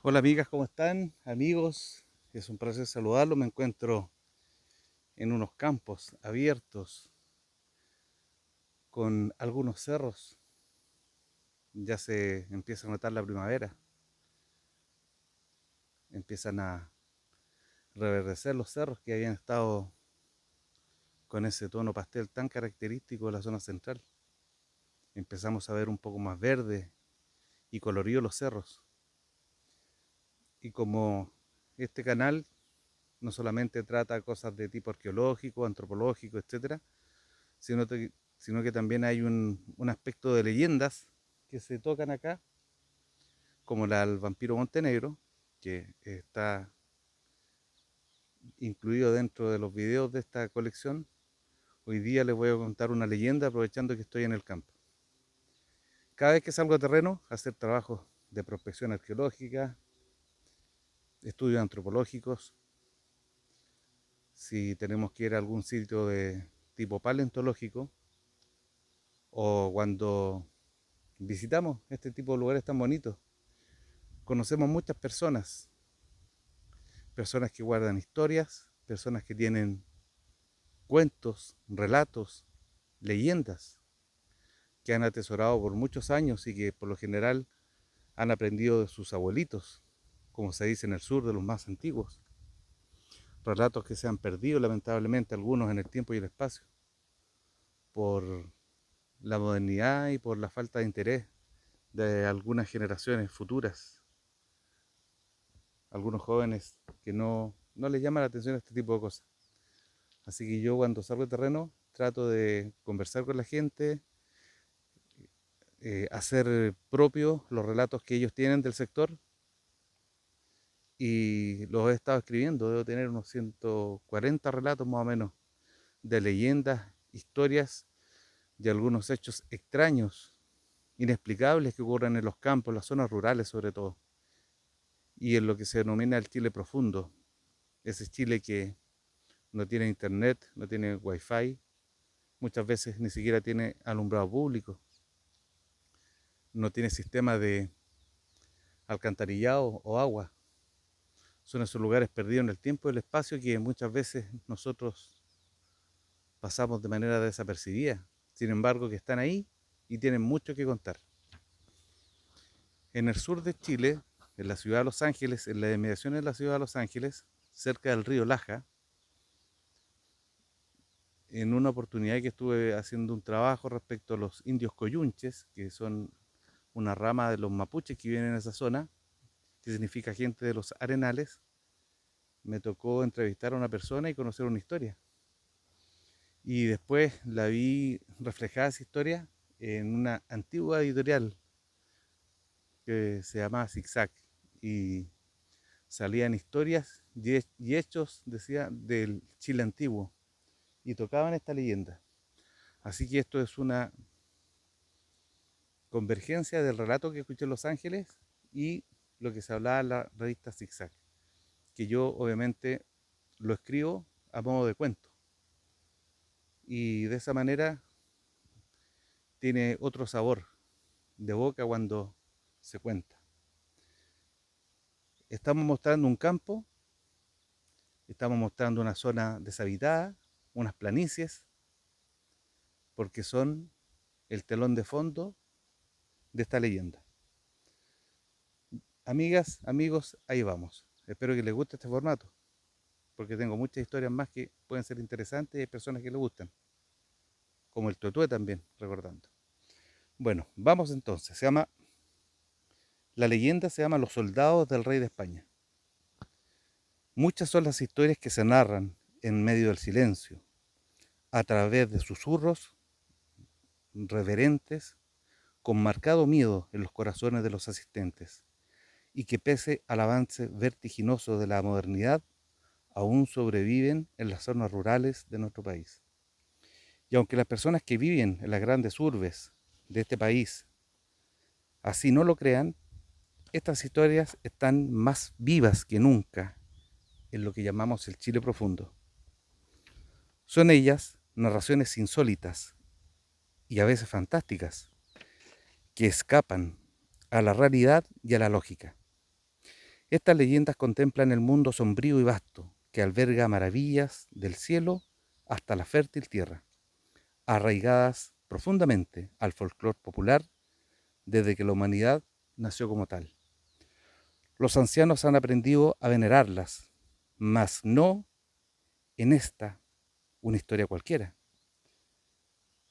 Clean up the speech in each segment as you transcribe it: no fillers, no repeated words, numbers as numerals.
Hola amigas, ¿cómo están? Amigos, es un placer saludarlos. Me encuentro en unos campos abiertos con algunos cerros. Ya se empieza a notar la primavera. Empiezan a reverdecer los cerros que habían estado con ese tono pastel tan característico de la zona central. Empezamos a ver un poco más verde y colorido los cerros. Y como este canal no solamente trata cosas de tipo arqueológico, antropológico, etcétera, sino, sino que también hay un aspecto de leyendas que se tocan acá, como la del vampiro Montenegro, que está incluido dentro de los videos de esta colección. Hoy día les voy a contar una leyenda aprovechando que estoy en el campo. Cada vez que salgo a terreno a hacer trabajos de prospección arqueológica, estudios antropológicos, si tenemos que ir a algún sitio de tipo paleontológico, o cuando visitamos este tipo de lugares tan bonitos, conocemos muchas personas, personas que guardan historias, personas que tienen cuentos, relatos, leyendas que han atesorado por muchos años y que por lo general han aprendido de sus abuelitos, como se dice en el sur, de los más antiguos. Relatos que se han perdido lamentablemente algunos en el tiempo y el espacio por la modernidad y por la falta de interés de algunas generaciones futuras, algunos jóvenes que no les llama la atención este tipo de cosas. Así que yo cuando salgo de terreno trato de conversar con la gente, hacer propios los relatos que ellos tienen del sector y los he estado escribiendo. Debo tener unos 140 relatos más o menos de leyendas, historias y algunos hechos extraños, inexplicables que ocurren en los campos, en las zonas rurales sobre todo, y en lo que se denomina el Chile profundo, ese Chile que no tiene internet, no tiene wifi, muchas veces ni siquiera tiene alumbrado público, no tiene sistema de alcantarillado o agua. Son esos lugares perdidos en el tiempo y el espacio que muchas veces nosotros pasamos de manera desapercibida. Sin embargo, que están ahí y tienen mucho que contar. En el sur de Chile, en la ciudad de Los Ángeles, en las inmediaciones de la ciudad de Los Ángeles, cerca del río Laja, en una oportunidad que estuve haciendo un trabajo respecto a los indios coyunches, que son una rama de los mapuches que viven en esa zona, que significa gente de los arenales, me tocó entrevistar a una persona y conocer una historia. Y después la vi reflejada esa historia en una antigua editorial que se llamaba Zigzag y salían historias y hechos, decía, del Chile antiguo y tocaban esta leyenda. Así que esto es una convergencia del relato que escuché en Los Ángeles y lo que se hablaba en la revista Zigzag, que yo obviamente lo escribo a modo de cuento y de esa manera tiene otro sabor de boca cuando se cuenta. Estamos mostrando un campo, estamos mostrando una zona deshabitada, unas planicies, porque son el telón de fondo de esta leyenda. Amigas, amigos, ahí vamos. Espero que les guste este formato, porque tengo muchas historias más que pueden ser interesantes y hay personas que les gustan, como el tuetué también, recordando. Bueno, vamos entonces. La leyenda se llama Los soldados del rey de España. Muchas son las historias que se narran en medio del silencio, a través de susurros reverentes, con marcado miedo en los corazones de los asistentes, y que pese al avance vertiginoso de la modernidad, aún sobreviven en las zonas rurales de nuestro país. Y aunque las personas que viven en las grandes urbes de este país así no lo crean, estas historias están más vivas que nunca en lo que llamamos el Chile profundo. Son ellas narraciones insólitas y a veces fantásticas que escapan a la realidad y a la lógica. Estas leyendas contemplan el mundo sombrío y vasto, que alberga maravillas del cielo hasta la fértil tierra, arraigadas profundamente al folclore popular desde que la humanidad nació como tal. Los ancianos han aprendido a venerarlas, mas no en esta, una historia cualquiera,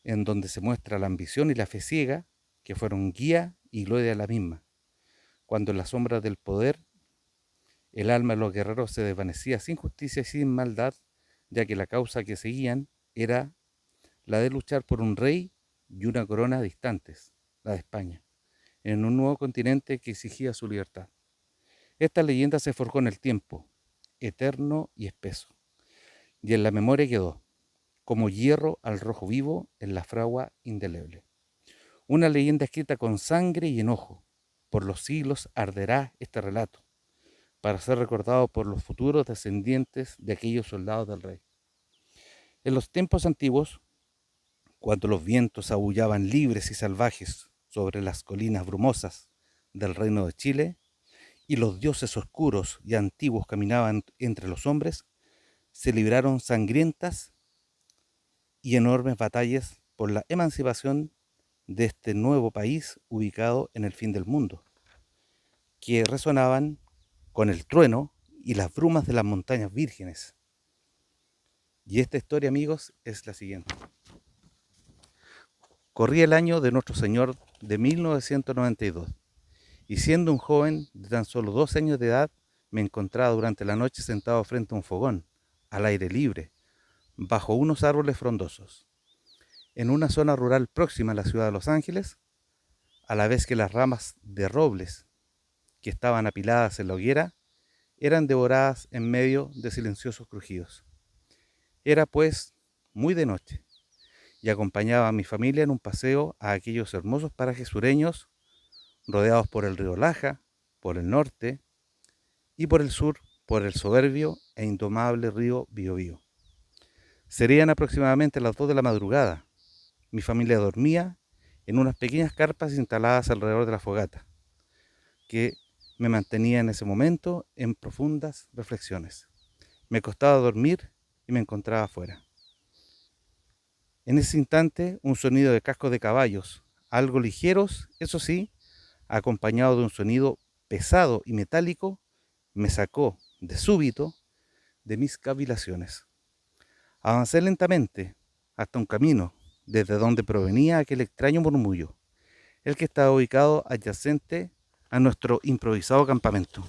en donde se muestra la ambición y la fe ciega que fueron guía y gloria de la misma, cuando en la sombra del poder el alma de los guerreros se desvanecía sin justicia y sin maldad, ya que la causa que seguían era la de luchar por un rey y una corona distantes, la de España, en un nuevo continente que exigía su libertad. Esta leyenda se forjó en el tiempo, eterno y espeso, y en la memoria quedó, como hierro al rojo vivo en la fragua indeleble. Una leyenda escrita con sangre y enojo. Por los siglos arderá este relato, para ser recordado por los futuros descendientes de aquellos soldados del rey. En los tiempos antiguos, cuando los vientos aullaban libres y salvajes sobre las colinas brumosas del reino de Chile, y los dioses oscuros y antiguos caminaban entre los hombres, se libraron sangrientas y enormes batallas por la emancipación de este nuevo país ubicado en el fin del mundo, que resonaban con el trueno y las brumas de las montañas vírgenes. Y esta historia, amigos, es la siguiente. Corría el año de nuestro Señor de 1992, y siendo un joven de tan solo 2 años de edad, me encontraba durante la noche sentado frente a un fogón, al aire libre, bajo unos árboles frondosos, en una zona rural próxima a la ciudad de Los Ángeles, a la vez que las ramas de robles que estaban apiladas en la hoguera eran devoradas en medio de silenciosos crujidos. Era pues muy de noche, y acompañaba a mi familia en un paseo a aquellos hermosos parajes sureños, rodeados por el río Laja, por el norte, y por el sur, por el soberbio e indomable río Biobío. Serían aproximadamente las 2 de la madrugada. Mi familia dormía en unas pequeñas carpas instaladas alrededor de la fogata, que me mantenía en ese momento en profundas reflexiones. Me costaba dormir y me encontraba afuera. En ese instante, un sonido de cascos de caballos, algo ligeros, eso sí, acompañado de un sonido pesado y metálico, me sacó de súbito de mis cavilaciones. Avancé lentamente hasta un camino desde donde provenía aquel extraño murmullo, el que estaba ubicado adyacente a nuestro improvisado campamento.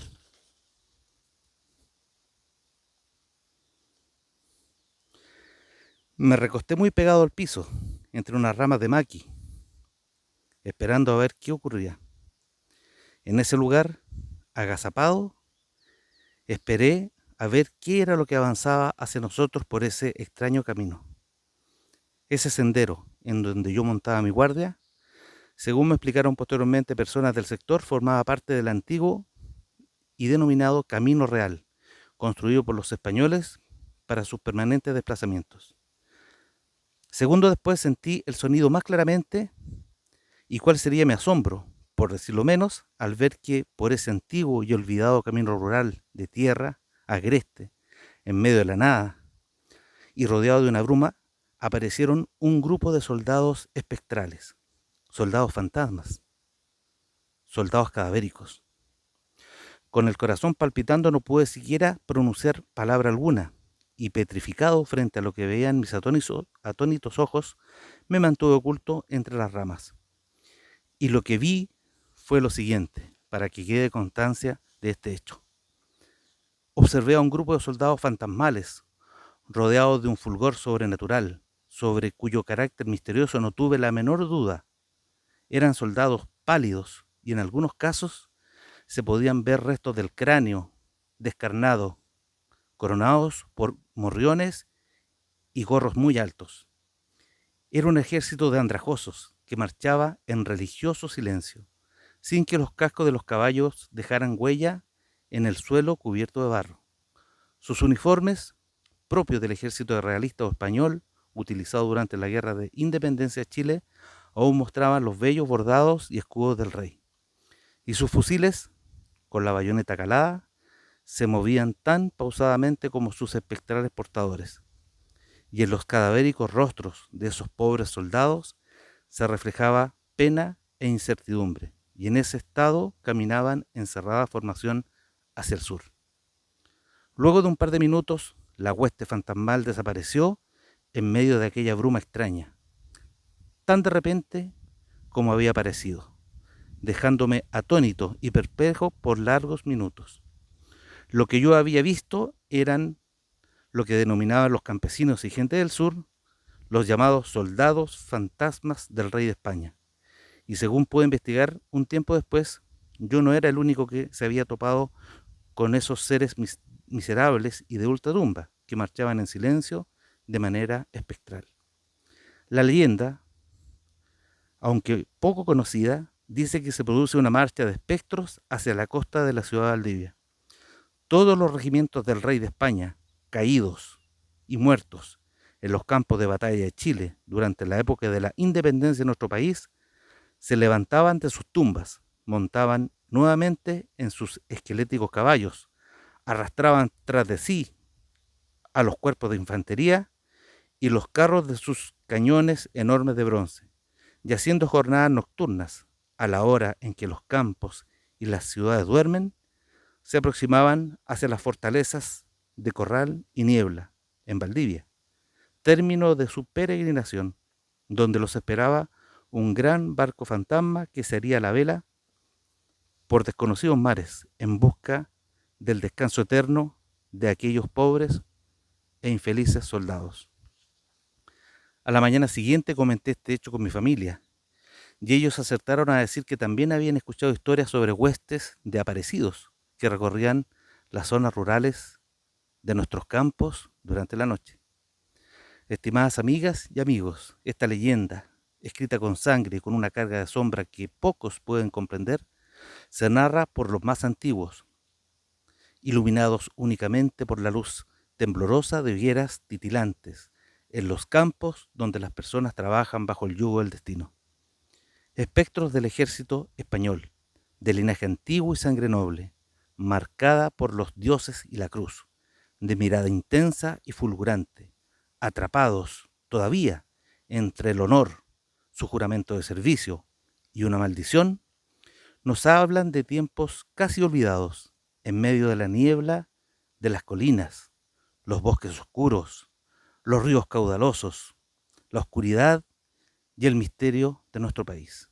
Me recosté muy pegado al piso, entre unas ramas de maqui, esperando a ver qué ocurría. En ese lugar, agazapado, esperé a ver qué era lo que avanzaba hacia nosotros por ese extraño camino. Ese sendero en donde yo montaba mi guardia, según me explicaron posteriormente personas del sector, formaba parte del antiguo y denominado Camino Real, construido por los españoles para sus permanentes desplazamientos. Segundos después sentí el sonido más claramente, y cuál sería mi asombro, por decirlo menos, al ver que por ese antiguo y olvidado camino rural de tierra, agreste, en medio de la nada, y rodeado de una bruma, aparecieron un grupo de soldados espectrales, soldados fantasmas, soldados cadavéricos. Con el corazón palpitando no pude siquiera pronunciar palabra alguna, y petrificado frente a lo que veían mis atónitos ojos, me mantuve oculto entre las ramas. Y lo que vi fue lo siguiente, para que quede constancia de este hecho. Observé a un grupo de soldados fantasmales, rodeados de un fulgor sobrenatural, sobre cuyo carácter misterioso no tuve la menor duda. Eran soldados pálidos, y en algunos casos se podían ver restos del cráneo descarnado, coronados por morriones y gorros muy altos. Era un ejército de andrajosos que marchaba en religioso silencio, sin que los cascos de los caballos dejaran huella en el suelo cubierto de barro. Sus uniformes, propios del ejército realista o español, utilizado durante la Guerra de Independencia de Chile, aún mostraban los bellos bordados y escudos del rey. Y sus fusiles, con la bayoneta calada, se movían tan pausadamente como sus espectrales portadores, y en los cadavéricos rostros de esos pobres soldados se reflejaba pena e incertidumbre, y en ese estado caminaban en cerrada formación hacia el sur. Luego de un par de minutos, la hueste fantasmal desapareció en medio de aquella bruma extraña, tan de repente como había aparecido, dejándome atónito y perplejo por largos minutos. Lo que yo había visto eran lo que denominaban los campesinos y gente del sur los llamados soldados fantasmas del rey de España. Y según pude investigar un tiempo después, yo no era el único que se había topado con esos seres miserables y de ultratumba que marchaban en silencio de manera espectral. La leyenda, aunque poco conocida, dice que se produce una marcha de espectros hacia la costa de la ciudad de Valdivia. Todos los regimientos del rey de España, caídos y muertos en los campos de batalla de Chile durante la época de la independencia de nuestro país, se levantaban de sus tumbas, montaban nuevamente en sus esqueléticos caballos, arrastraban tras de sí a los cuerpos de infantería y los carros de sus cañones enormes de bronce, y haciendo jornadas nocturnas, a la hora en que los campos y las ciudades duermen, se aproximaban hacia las fortalezas de Corral y Niebla, en Valdivia, término de su peregrinación, donde los esperaba un gran barco fantasma que se haría a la vela por desconocidos mares en busca del descanso eterno de aquellos pobres e infelices soldados. A la mañana siguiente comenté este hecho con mi familia, y ellos acertaron a decir que también habían escuchado historias sobre huestes de aparecidos que recorrían las zonas rurales de nuestros campos durante la noche. Estimadas amigas y amigos, esta leyenda, escrita con sangre y con una carga de sombra que pocos pueden comprender, se narra por los más antiguos, iluminados únicamente por la luz temblorosa de hogueras titilantes, en los campos donde las personas trabajan bajo el yugo del destino. Espectros del ejército español, de linaje antiguo y sangre noble, marcada por los dioses y la cruz, de mirada intensa y fulgurante, atrapados todavía entre el honor, su juramento de servicio y una maldición, nos hablan de tiempos casi olvidados, en medio de la niebla de las colinas, los bosques oscuros, los ríos caudalosos, la oscuridad y el misterio de nuestro país.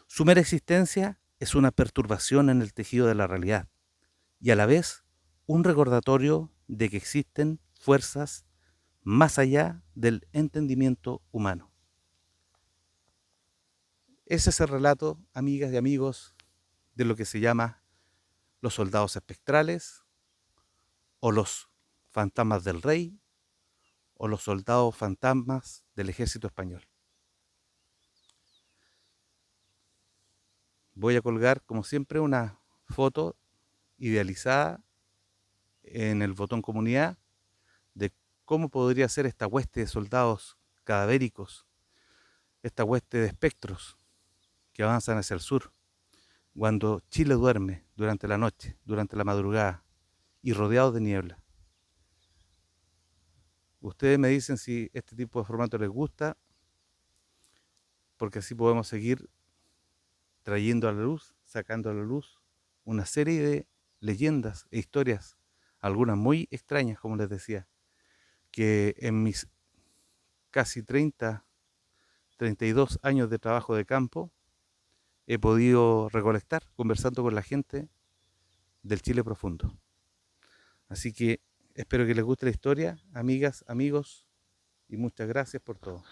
Su mera existencia es una perturbación en el tejido de la realidad y a la vez un recordatorio de que existen fuerzas más allá del entendimiento humano. Ese es el relato, amigas y amigos, de lo que se llama los soldados espectrales o los fantasmas del rey o los soldados fantasmas del ejército español. Voy a colgar, como siempre, una foto idealizada en el botón comunidad de cómo podría ser esta hueste de soldados cadavéricos, esta hueste de espectros que avanzan hacia el sur, cuando Chile duerme durante la noche, durante la madrugada y rodeado de niebla. Ustedes me dicen si este tipo de formato les gusta, porque así podemos seguir trayendo a la luz, sacando a la luz una serie de leyendas e historias, algunas muy extrañas, como les decía, que en mis casi 32 años de trabajo de campo he podido recolectar conversando con la gente del Chile profundo. Así que espero que les guste la historia, amigas, amigos, y muchas gracias por todo.